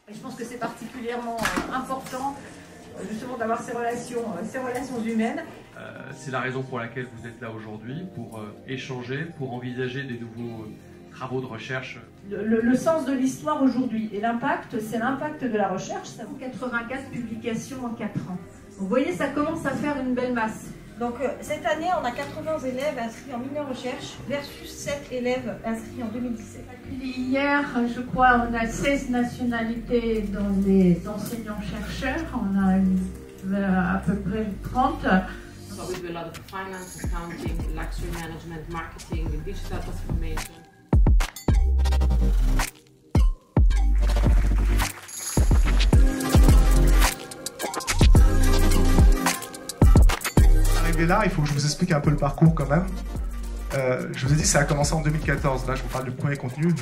Et je pense que c'est particulièrement important justement d'avoir ces relations humaines. C'est la raison pour laquelle vous êtes là aujourd'hui, pour échanger, pour envisager des nouveaux travaux de recherche. Le sens de l'histoire aujourd'hui et l'impact, c'est l'impact de la recherche. Ça vaut 84 publications en 4 ans. Donc, vous voyez, ça commence à faire une belle masse. Donc cette année, on a 80 élèves inscrits en mineur recherche versus 7 élèves inscrits en 2017. Hier, je crois, on a 16 nationalités dans les enseignants-chercheurs. On a à peu près 30. So we do a lot of finance, accounting, luxury management, marketing, digital transformation. Là, il faut que je vous explique un peu le parcours quand même. Je vous ai dit que ça a commencé en 2014. Là, je vous parle du premier contenu.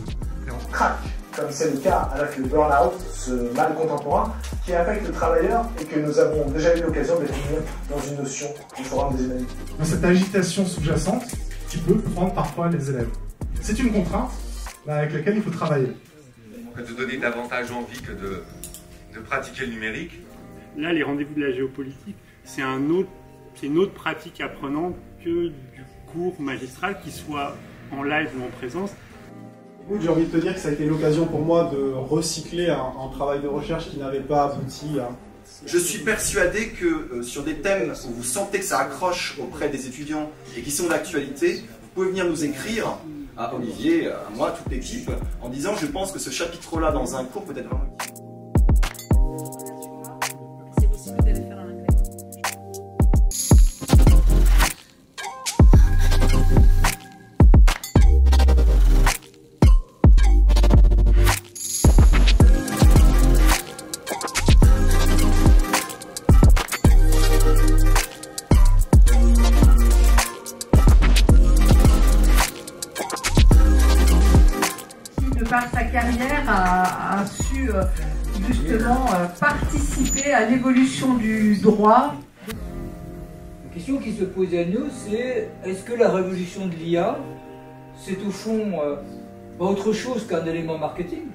On craque, comme c'est le cas avec le burn-out, ce mal contemporain qui affecte le travailleur et que nous avons déjà eu l'occasion de définir dans une notion du Forum des humanités. Dans cette agitation sous-jacente qui peut prendre parfois les élèves. C'est une contrainte avec laquelle il faut travailler. De donner davantage envie que de pratiquer le numérique. Là, les rendez-vous de la géopolitique, c'est une autre pratique apprenante que du cours magistral, qui soit en live ou en présence. J'ai envie de te dire que ça a été l'occasion pour moi de recycler un travail de recherche qui n'avait pas abouti. Je suis persuadé que sur des thèmes où vous sentez que ça accroche auprès des étudiants et qui sont d'actualité, vous pouvez venir nous écrire à Olivier, à moi, à toute l'équipe, en disant je pense que ce chapitre-là dans un cours peut être vraiment... C'est possible de le faire en anglais. Par sa carrière, a su justement participer à l'évolution du droit. La question qui se pose à nous, c'est est-ce que la révolution de l'IA, c'est au fond pas autre chose qu'un élément marketing?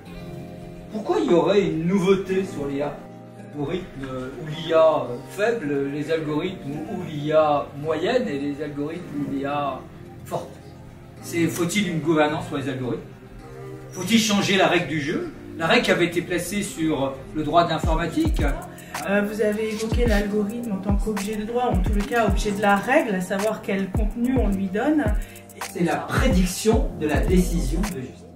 Pourquoi il y aurait une nouveauté sur l'IA? L'algorithme ou l'IA faible, les algorithmes ou l'IA moyenne et les algorithmes ou l'IA forte. Faut-il une gouvernance sur les algorithmes? Faut-il changer la règle du jeu? La règle qui avait été placée sur le droit de l'informatique. Vous avez évoqué l'algorithme en tant qu'objet de droit, en tout le cas objet de la règle, à savoir quel contenu on lui donne. C'est la prédiction de la décision de justice.